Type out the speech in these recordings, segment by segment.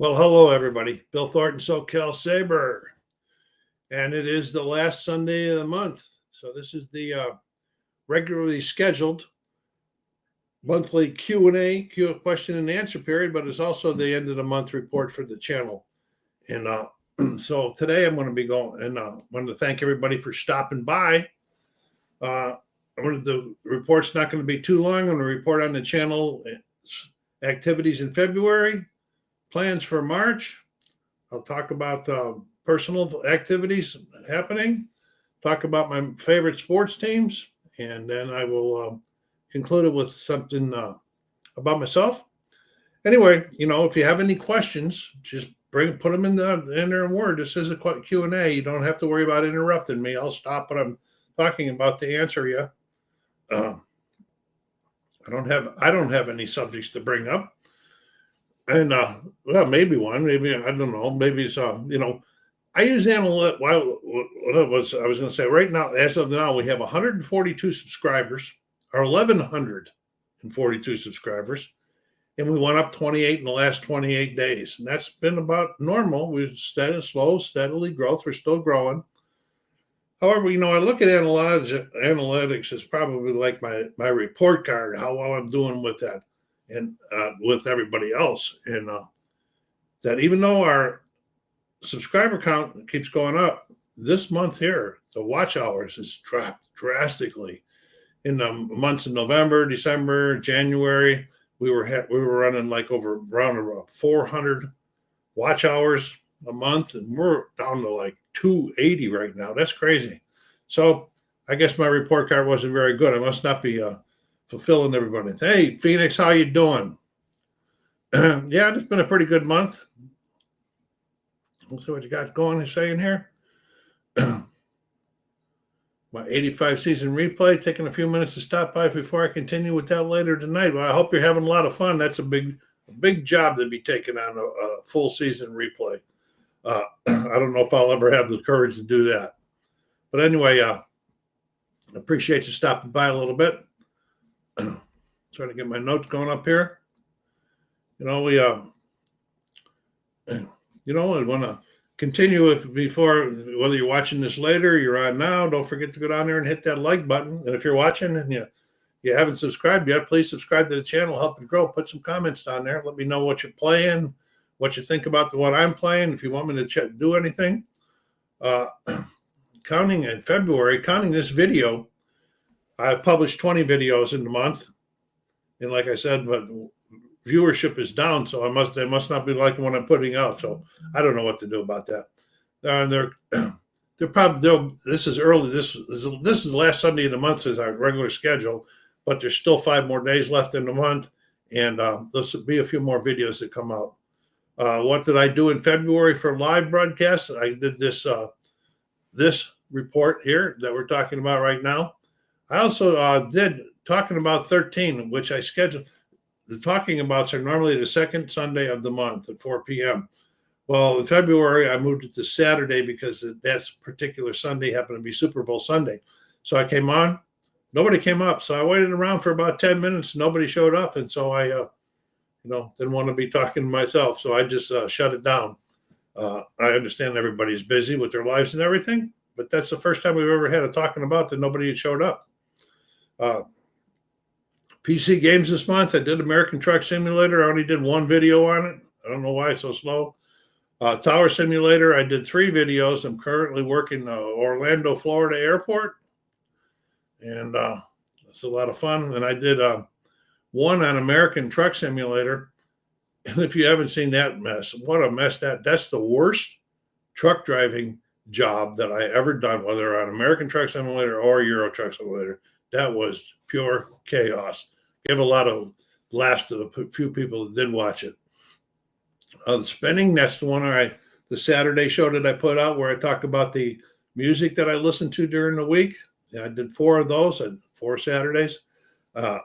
Well, hello, everybody. Bill Thornton, SoCal Sabre. And it is the last Sunday of the month. So this is the regularly scheduled monthly Q&A, question and answer period, but it's also the end of the month report for the channel. And so today I'm going to be going, and I want to thank everybody for stopping by. The report's not going to be too long. I'm going to report on the channel activities in February, plans for March. I'll talk about personal activities happening, talk about my favorite sports teams, and then I will conclude it with something about myself. Anyway, if you have any questions, just put them in there in Word. This is a Q&A. You don't have to worry about interrupting me. I'll stop what I'm talking about to answer you. I don't have any subjects to bring up. And well, maybe one, maybe I don't know, maybe it's I use analytics. Well, I was going to say right now, as of now, we have 142 subscribers, or 1,142 subscribers, and we went up 28 in the last 28 days, and that's been about normal. We've steadily growth. We're still growing. However, I look at analytics as probably like my report card, how well I'm doing with that. And with everybody else, and that even though our subscriber count keeps going up, this month here, the watch hours has dropped drastically. In the months of November, December, January, we were running like around 400 watch hours a month, and we're down to like 280 right now. That's crazy. So I guess my report card wasn't very good. I must not be fulfilling everybody. Hey, Phoenix, how you doing? Yeah, it's been a pretty good month. Let's see what you got going and saying here. My 85 season replay, taking a few minutes to stop by before I continue with that later tonight. Well, I hope you're having a lot of fun. That's a big job to be taking on a full season replay. I don't know if I'll ever have the courage to do that. But anyway, I appreciate you stopping by a little bit. Trying to get my notes going up here. I want to continue before, whether you're watching this later, you're on now, don't forget to go down there and hit that like button. And if you're watching and you haven't subscribed yet, please subscribe to the channel, help it grow. Put some comments down there. Let me know what you're playing, what you think about what I'm playing. If you want me to do anything. Counting in February, counting this video, I published 20 videos in the month. And like I said, but viewership is down, so they must not be liking what I'm putting out. So I don't know what to do about that. They're probably this is early. This is the last Sunday of the month is our regular schedule, but there's still 5 more days left in the month, and there'll be a few more videos that come out. What did I do in February for live broadcasts? I did this report here that we're talking about right now. I also did talking about 13, which I scheduled. The talking abouts are normally the second Sunday of the month at 4 p.m. Well, in February, I moved it to Saturday because that particular Sunday happened to be Super Bowl Sunday. So I came on. Nobody came up. So I waited around for about 10 minutes. Nobody showed up. And so I, didn't want to be talking to myself. So I just shut it down. I understand everybody's busy with their lives and everything, but that's the first time we've ever had a talking about that nobody had showed up. PC games this month. I did American Truck Simulator. I only did 1 video on it. I don't know why it's so slow. Tower Simulator. I did 3 videos. I'm currently working Orlando, Florida airport. And it's a lot of fun. And I did 1 on American Truck Simulator. And if you haven't seen that mess, what a mess that's the worst truck driving job that I ever done, whether on American Truck Simulator or Euro Truck Simulator. That was pure chaos. Gave a lot of laughs to the few people that did watch it. The spinning, that's the one the Saturday show that I put out where I talk about the music that I listened to during the week. I did 4 of those, 4 Saturdays. Tell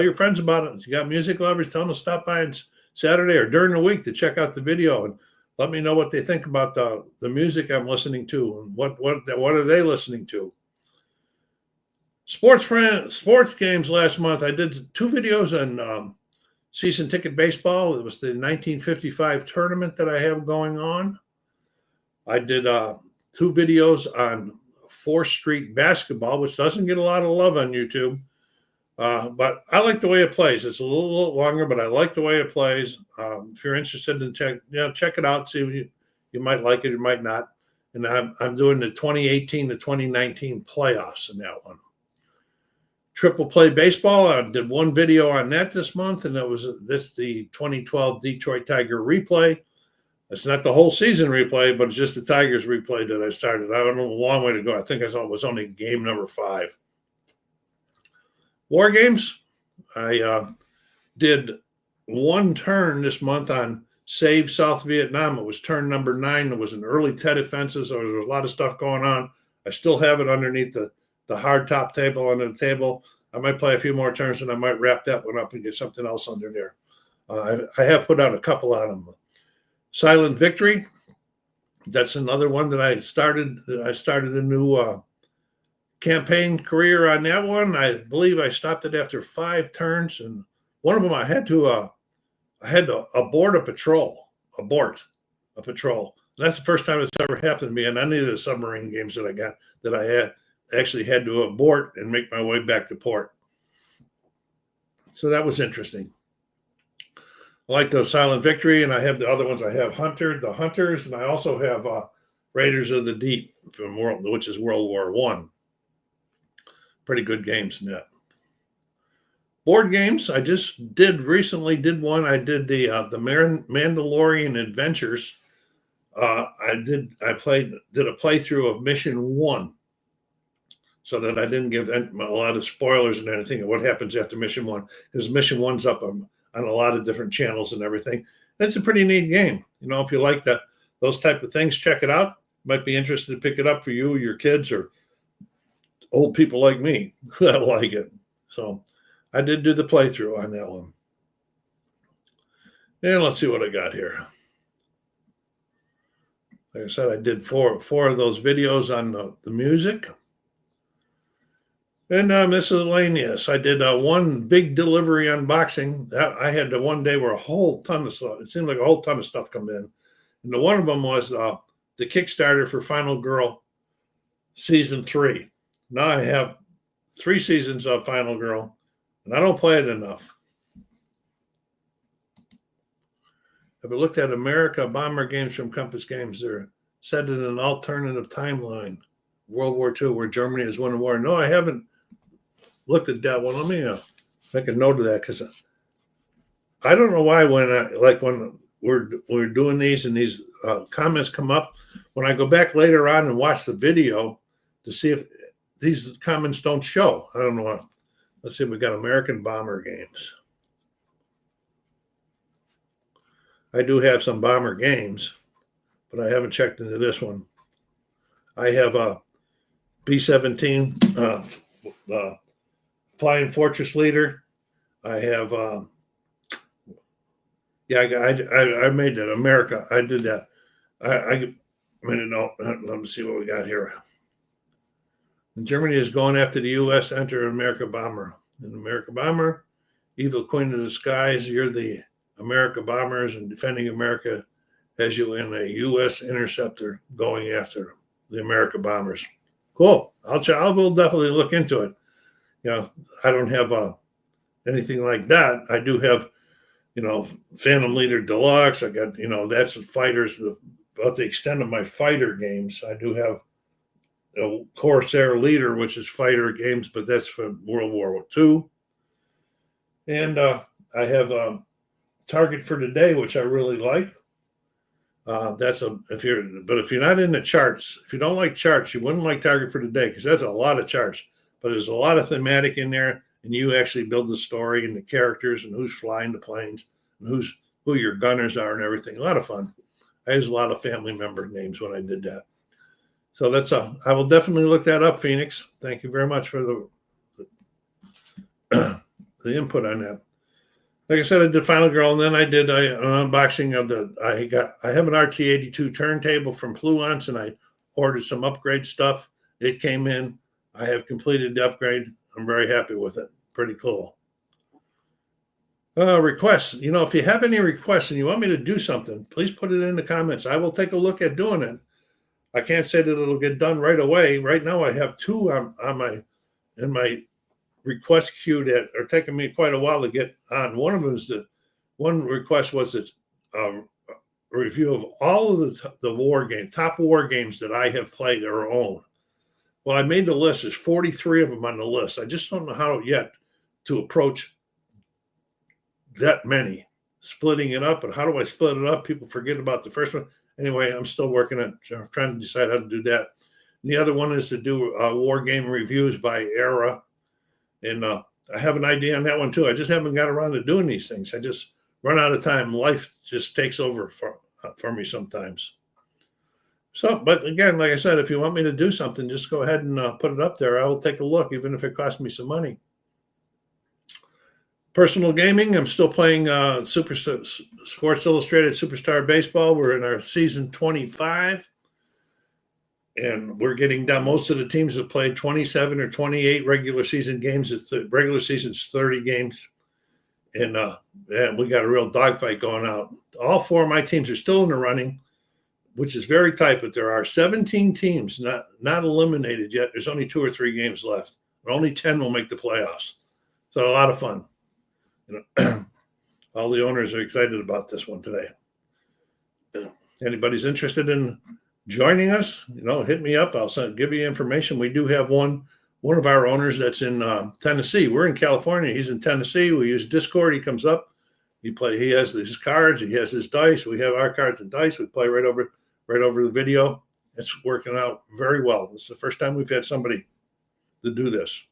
your friends about it. If you got music lovers, tell them to stop by on Saturday or during the week to check out the video and let me know what they think about the music I'm listening to and what are they listening to. Sports games last month. I did 2 videos on season ticket baseball. It was the 1955 tournament that I have going on. I did 2 videos on 4th Street basketball, which doesn't get a lot of love on YouTube. But I like the way it plays. It's a little longer, but I like the way it plays. If you're interested in check it out. See if you might like it, you might not. And I'm doing the 2018 to 2019 playoffs in that one. Triple play baseball. I did 1 video on that this month, and that was the 2012 Detroit Tiger replay. It's not the whole season replay, but it's just the Tigers replay that I started. I don't know, a long way to go. I think I saw it was only game number 5. War games. I did 1 turn this month on Save South Vietnam. It was turn number 9. It was an early Tet offensive, so there was a lot of stuff going on. I still have it underneath the hard top table under the table. I might play a few more turns, and I might wrap that one up and get something else under there. I have put out a couple on them. Silent Victory. That's another one that I started. I started a new campaign career on that one. I believe I stopped it after 5 turns, and one of them I had to abort a patrol. And that's the first time it's ever happened to me in any of the submarine games that I got, that I had to abort and make my way back to port. So that was interesting. I like the Silent Victory, and I have the other ones. I have the Hunters, and I also have Raiders of the Deep which is World War I. Pretty good games in that. Board games. I just recently did one. I did the Mandalorian Adventures. I did a playthrough of Mission 1, so that I didn't give a lot of spoilers and anything of what happens after Mission 1, because Mission 1's up on a lot of different channels and everything. It's a pretty neat game. If you like those type of things, check it out. Might be interested to pick it up for you, your kids, or old people like me that like it. So I did do the playthrough on that one. And let's see what I got here. Like I said, I did four of those videos on the music. And miscellaneous. I did 1 big delivery unboxing. I had the one day where a whole ton of stuff, it seemed like a whole ton of stuff come in. And the one of them was the Kickstarter for Final Girl Season 3. Now I have 3 seasons of Final Girl, and I don't play it enough. Have you looked at America Bomber games from Compass Games? They're set in an alternative timeline, World War II, where Germany has won the war. No, I haven't looked at that one. Let me make a note of that, because I don't know why when we're doing these and these comments come up, when I go back later on and watch the video to see if these comments don't show. I don't know why. Let's see if we got American Bomber games. I do have some Bomber games, but I haven't checked into this one. I have a B-17 Flying Fortress Leader. I have, I made that. America. I did that. I made a note. Let me see what we got here. And Germany is going after the U.S. to enter America Bomber. In America Bomber, Evil Queen of the Skies, you're the America Bombers, and defending America has you in a U.S. interceptor going after the America Bombers. Cool. I will definitely look into it. I don't have anything like that. I do have, Phantom Leader Deluxe. I got, that's fighters, about the extent of my fighter games. I do have a Corsair Leader, which is fighter games, but that's from World War II. And I have Target for Today, which I really like. If you're not in the charts, if you don't like charts, you wouldn't like Target for Today, because that's a lot of charts. But there's a lot of thematic in there, and you actually build the story and the characters and who's flying the planes and who your gunners are and everything. A lot of fun. I used a lot of family member names when I did that. So I will definitely look that up, Phoenix. Thank you very much for the input on that. Like I said, I did Final Girl, and then I did an unboxing of I have an RT82 turntable from Fluence, and I ordered some upgrade stuff. It came in. I have completed the upgrade. I'm very happy with it. Pretty cool. Requests. If you have any requests and you want me to do something, please put it in the comments. I will take a look at doing it. I can't say that it'll get done right away. Right now, I have two in my request queue that are taking me quite a while to get on. One of them is one request was a review of all of the top war games that I have played or own. Well, I made the list. There's 43 of them on the list. I just don't know how yet to approach that many, splitting it up. And how do I split it up? People forget about the first one. Anyway, I'm still working on trying to decide how to do that. And the other one is to do war game reviews by era. And I have an idea on that one too. I just haven't got around to doing these things. I just run out of time. Life just takes over for me sometimes. So, but again, like I said, if you want me to do something, just go ahead and put it up there. I will take a look, even if it costs me some money. Personal gaming, I'm still playing Sports Illustrated Superstar Baseball. We're in our season 25. And we're getting down. Most of the teams have played 27 or 28 regular season games. The regular season's 30 games. And we got a real dogfight going out. All four of my teams are still in the running, which is very tight, but there are 17 teams not eliminated yet. There's only 2 or 3 games left. And only 10 will make the playoffs. So a lot of fun. All the owners are excited about this one today. Anybody's interested in joining us, hit me up. I'll give you information. We do have one of our owners that's in Tennessee. We're in California. He's in Tennessee. We use Discord. He comes up. He has his cards. He has his dice. We have our cards and dice. We play right over the video. It's working out very well. This is the first time we've had somebody to do this.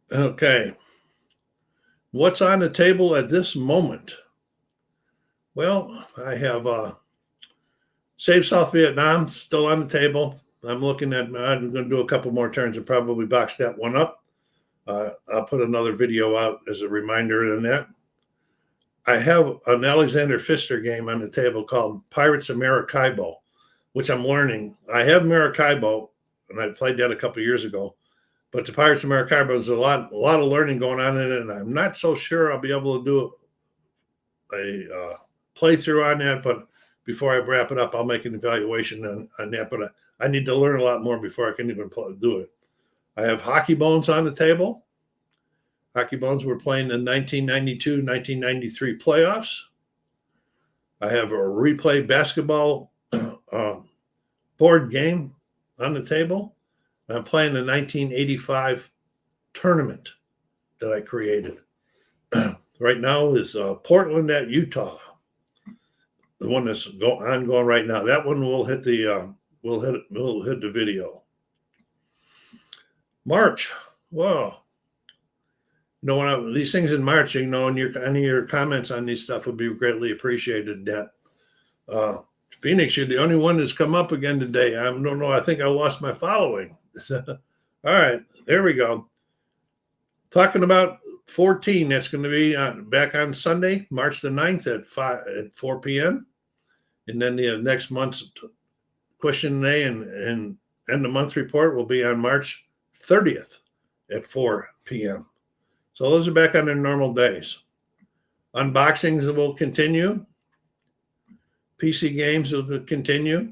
Okay. What's on the table at this moment? Well, I have Save South Vietnam still on the table. I'm going to do a couple more turns and probably box that one up. I'll put another video out as a reminder in that. I have an Alexander Pfister game on the table called Pirates of Maracaibo, which I'm learning. I have Maracaibo, and I played that a couple of years ago. But the Pirates of Maracaibo is a lot of learning going on in it, and I'm not so sure I'll be able to do a playthrough on that. But before I wrap it up, I'll make an evaluation on that. But I need to learn a lot more before I can even do it. I have Hockey Bones on the table. Hockey Bones were playing the 1992-1993 playoffs. I have a Replay basketball board game on the table. I'm playing the 1985 tournament that I created. Right now is Portland at Utah. The one that's ongoing right now. That one will hit the video. March. Whoa. These things in March, and any of your comments on these stuff would be greatly appreciated. Phoenix, you're the only one that's come up again today. I don't know. I think I lost my following. All right, there we go. Talking about 14, that's going to be back on Sunday, March the 9th at 4 p.m. And then the next month's question and A and end the month report will be on March 30th at 4 p.m. So those are back on their normal days. Unboxings will continue. PC games will continue.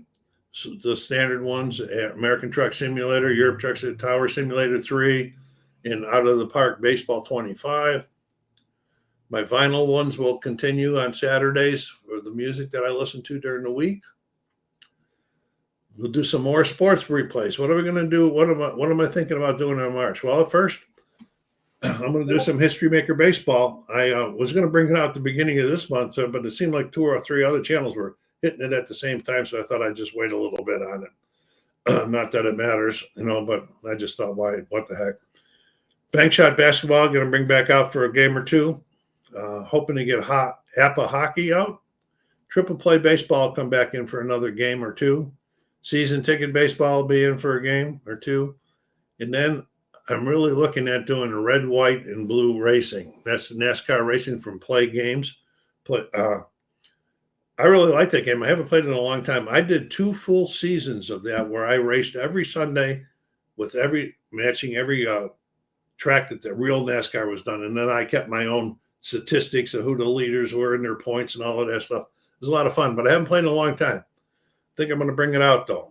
So the standard ones, American Truck Simulator, Europe Truck Tower Simulator 3, and Out of the Park Baseball 25. My vinyl ones will continue on Saturdays for the music that I listen to during the week. We'll do some more sports replays. What are we going to do? What am I thinking about doing in March? Well, first, I'm going to do some History Maker Baseball. I was going to bring it out at the beginning of this month, but it seemed like 2 or 3 other channels were hitting it at the same time, so I thought I'd just wait a little bit on it. Not that it matters, but I just thought, what the heck. Bank Shot Basketball, going to bring back out for a game or 2. Hoping to get APA Hockey out. Triple Play Baseball come back in for another game or 2. Season Ticket Baseball will be in for a game or 2. And then I'm really looking at doing red, white, and blue racing. That's the NASCAR racing from Play Games. I really like that game. I haven't played it in a long time. I did 2 full seasons of that where I raced every Sunday with matching every track that the real NASCAR was done. And then I kept my own statistics of who the leaders were and their points and all of that stuff. It was a lot of fun, but I haven't played in a long time. I think I'm going to bring it out, though.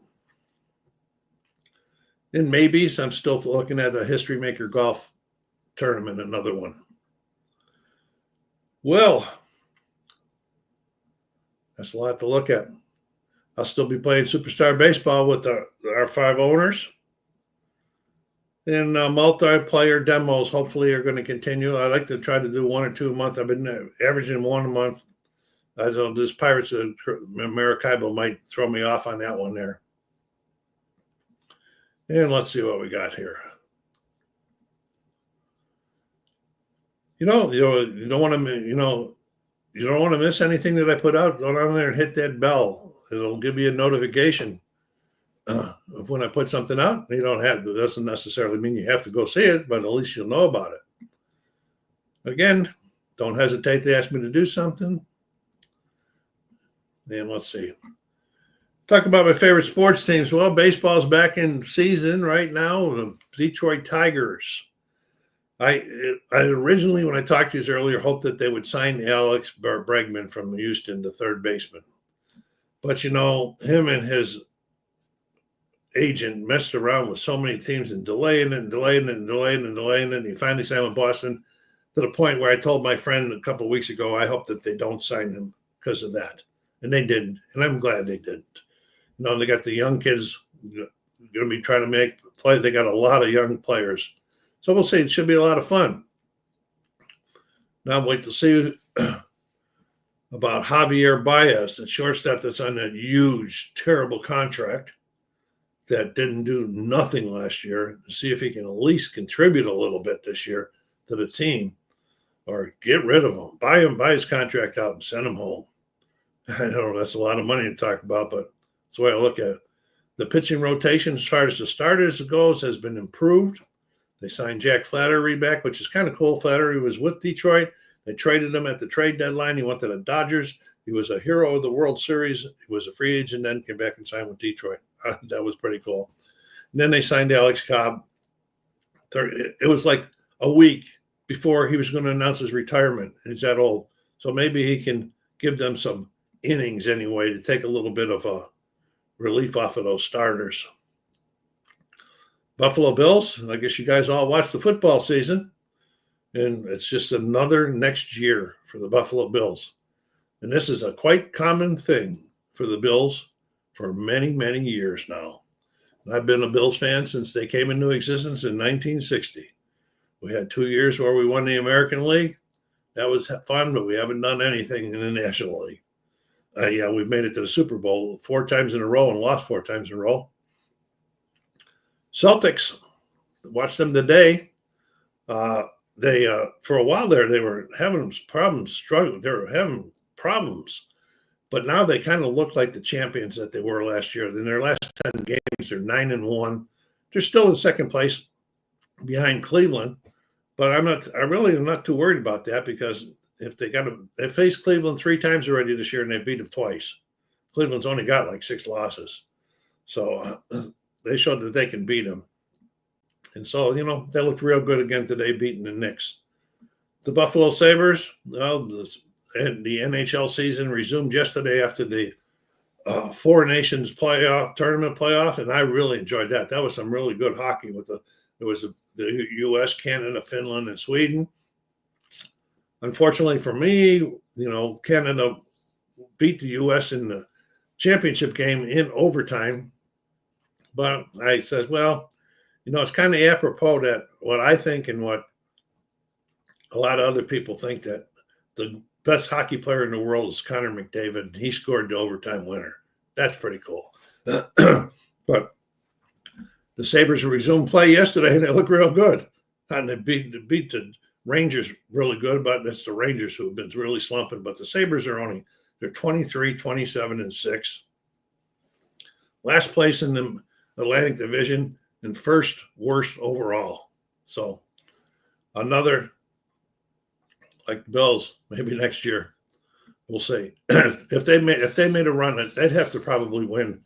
In maybes, I'm still looking at the History Maker Golf Tournament, another one. Well, that's a lot to look at. I'll still be playing Superstar Baseball with our 5 owners. And multiplayer demos hopefully are going to continue. I like to try to do 1 or 2 a month. I've been averaging 1 a month. I don't know, this Pirates of Maracaibo might throw me off on that one there. And let's see what we got here. You don't want to miss anything that I put out. Go down there and hit that bell. It'll give you a notification of when I put something out. You don't have to, doesn't necessarily mean you have to go see it, but at least you'll know about it. Again, don't hesitate to ask me to do something. And let's see. Talk about my favorite sports teams. Well, baseball's back in season right now. The Detroit Tigers. I originally, when I talked to you earlier, hoped that they would sign Alex Bregman from Houston, the third baseman. But, him and his agent messed around with so many teams and delaying it. And he finally signed with Boston to the point where I told my friend a couple of weeks ago, I hope that they don't sign him because of that. And they didn't. And I'm glad they didn't. They got the young kids going to be trying to make play. They got a lot of young players. So we'll see. It should be a lot of fun. Now I'm waiting to see about Javier Baez, the shortstop that's on that huge, terrible contract that didn't do nothing last year, to see if he can at least contribute a little bit this year to the team, or get rid of him, buy his contract out and send him home. I know that's a lot of money to talk about, but that's the way I look at it. The pitching rotation, as far as the starters goes, has been improved. They signed Jack Flaherty back, which is kind of cool. Flaherty was with Detroit. They traded him at the trade deadline. He went to the Dodgers. He was a hero of the World Series. He was a free agent, then came back and signed with Detroit. That was pretty cool. And then they signed Alex Cobb. It was like a week before he was going to announce his retirement. He's that old. So maybe he can give them some innings anyway to take a little bit of a relief off of those starters. Buffalo Bills, I guess you guys all watch the football season, and it's just another next year for the Buffalo Bills. And this is a quite common thing for the Bills for many, many years now. And I've been a Bills fan since they came into existence in 1960. We had 2 years where we won the American League. That was fun, but we haven't done anything in the National League. We've made it to the Super Bowl 4 times in a row and lost 4 times in a row. Celtics, watched them today. They for a while there, they were having problems, struggling. They were having problems, but now they kind of look like the champions that they were last year. In their last 10 games, they're 9-1. They're still in second place behind Cleveland, but I really am not too worried about that, because if they faced Cleveland 3 times already this year and they beat them twice. Cleveland's only got like 6 losses. So they showed that they can beat them. And so, they looked real good again today, beating the Knicks. The Buffalo Sabres, well, the NHL season resumed yesterday after the 4 Nations tournament playoff, and I really enjoyed that. That was some really good hockey. It was the U.S., Canada, Finland, and Sweden. Unfortunately for me, Canada beat the U.S. in the championship game in overtime. But I said, well, it's kind of apropos that what I think and what a lot of other people think, that the best hockey player in the world is Connor McDavid. He scored the overtime winner. That's pretty cool. But the Sabres resumed play yesterday, and they look real good. And they beat the Rangers really good, but it's the Rangers who have been really slumping. But the Sabres they're 23, 27, and 6. Last place in the Atlantic Division and first worst overall. So another, like the Bills, maybe next year. We'll see. If they made a run, they'd have to probably win.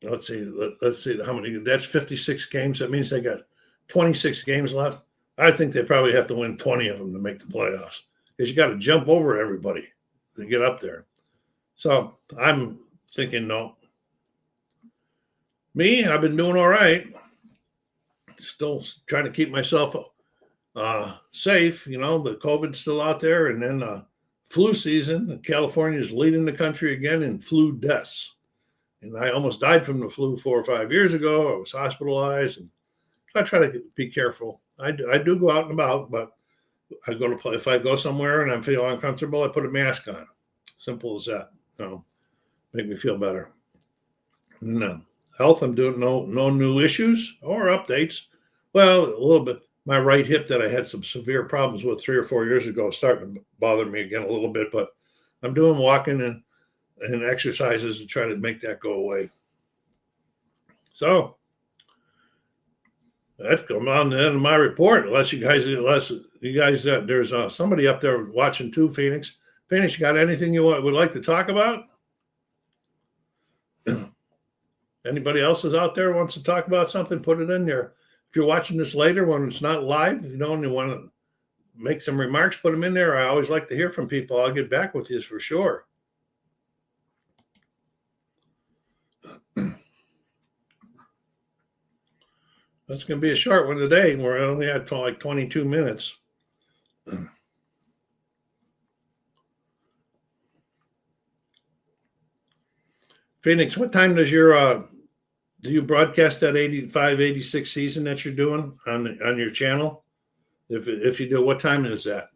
Let's see how many. That's 56 games. That means they got 26 games left. I think they probably have to win 20 of them to make the playoffs because you got to jump over everybody to get up there. So I'm thinking no. Me, I've been doing all right. Still trying to keep myself safe. You know, the COVID's still out there, and then flu season. California is leading the country again in flu deaths. And I almost died from the flu 4 or 5 years ago. I was hospitalized, and I try to be careful. I do go out and about, but I go to play. If I go somewhere and I'm feeling uncomfortable, I put a mask on. Simple as that. You know, make me feel better. No health. I'm doing no new issues or updates. Well, a little bit. My right hip that I had some severe problems with 3 or 4 years ago is starting to bother me again a little bit, but I'm doing walking and exercises to try to make that go away. So that's come on the end of my report. Unless you guys, there's somebody up there watching too, Phoenix. Phoenix, you got anything you would like to talk about? Anybody else is out there wants to talk about something? Put it in there. If you're watching this later when it's not live, you know, and you want to make some remarks, put them in there. I always like to hear from people. I'll get back with you for sure. That's going to be a short one today. We're only at like 22 minutes. Phoenix, what time does your do you broadcast that 85, 86 season that you're doing on your channel? If you do, what time is that?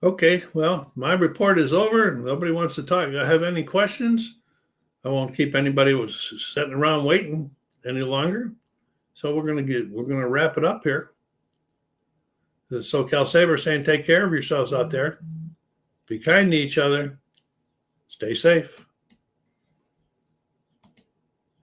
Okay, well, my report is over. Nobody wants to talk. Have any questions? I won't keep anybody sitting around waiting any longer. So we're gonna wrap it up here. The SoCal Saber saying, take care of yourselves out there. Be kind to each other. Stay safe.